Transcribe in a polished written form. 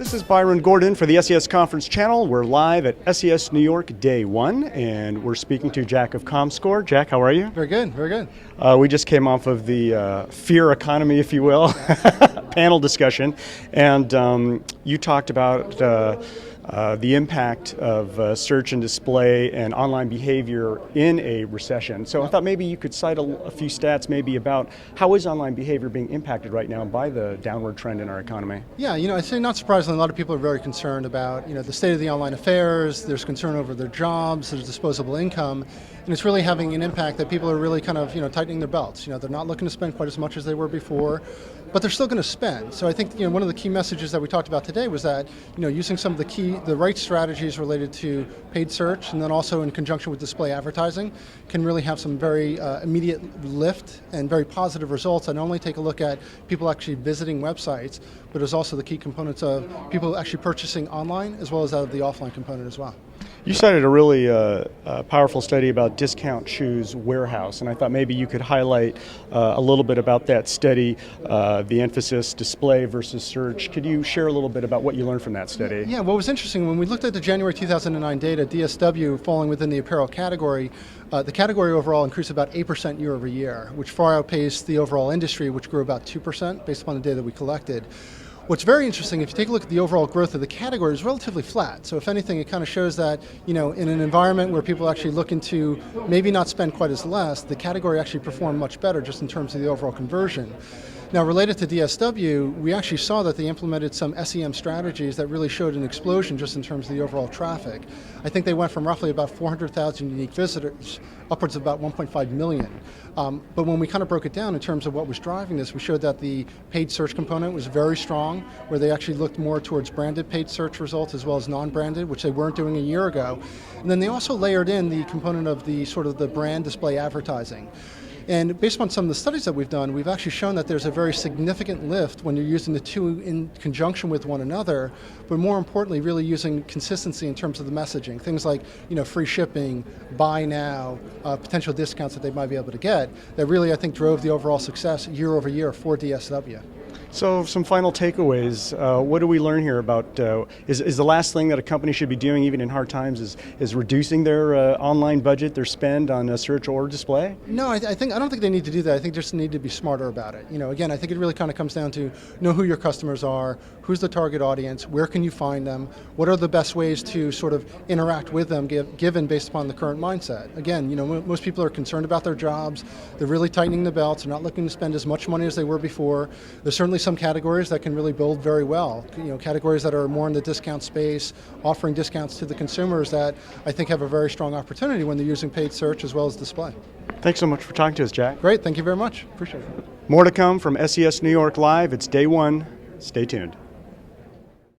This is Byron Gordon for the SES Conference Channel. We're live at SES New York Day 1, and we're speaking to Jack of comScore. Jack, how are you? Very good, very good. We just came off of the fear economy, if you will, panel discussion, and you talked about the impact of search and display and online behavior in a recession. So I thought maybe you could cite a few stats maybe about how is online behavior being impacted right now by the downward trend in our economy? Yeah, I'd say not surprisingly, a lot of people are very concerned about the state of the online affairs. There's concern over their jobs, there's disposable income, and it's really having an impact that people are really kind of tightening their belts. They're not looking to spend quite as much as they were before, but they're still going to spend. So I think one of the key messages that we talked about today was that using some of the right strategies related to paid search, and then also in conjunction with display advertising, can really have some very immediate lift and very positive results. And not only take a look at people actually visiting websites, but there's also the key components of people actually purchasing online as well as out of the offline component as well. You cited a really powerful study about Discount Shoes Warehouse, and I thought maybe you could highlight a little bit about that study, the emphasis display versus search. Could you share a little bit about what you learned from that study? Yeah, what was interesting, when we looked at the January 2009 data, DSW falling within the apparel category, the category overall increased about 8% year over year, which far outpaced the overall industry, which grew about 2% based upon the data that we collected. What's very interesting, if you take a look at the overall growth of the category, is relatively flat. So if anything, it kind of shows that, in an environment where people actually looking to maybe not spend quite as less, the category actually performed much better just in terms of the overall conversion. Now, related to DSW, we actually saw that they implemented some SEM strategies that really showed an explosion just in terms of the overall traffic. I think they went from roughly about 400,000 unique visitors upwards of about 1.5 million. But when we kind of broke it down in terms of what was driving this, we showed that the paid search component was very strong, where they actually looked more towards branded paid search results as well as non-branded, which they weren't doing a year ago. And then they also layered in the component of the sort of the brand display advertising. And based on some of the studies that we've done, we've actually shown that there's a very significant lift when you're using the two in conjunction with one another, but more importantly, really using consistency in terms of the messaging. Things like, free shipping, buy now, potential discounts that they might be able to get, that really, I think, drove the overall success year over year for DSW. So some final takeaways. What do we learn here about, is the last thing that a company should be doing even in hard times is reducing their online budget, their spend on search or display? No, I don't think they need to do that. I think they just need to be smarter about it. Again, I think it really kind of comes down to know who your customers are, who's the target audience, where can you find them, what are the best ways to sort of interact with them given based upon the current mindset. Again, most people are concerned about their jobs, they're really tightening the belts, they're not looking to spend as much money as they were before. There's certainly some categories that can really build very well. Categories that are more in the discount space, offering discounts to the consumers that I think have a very strong opportunity when they're using paid search as well as display. Thanks so much for talking to us, Jack. Great, thank you very much. Appreciate it. More to come from SES New York Live. It's Day 1. Stay tuned.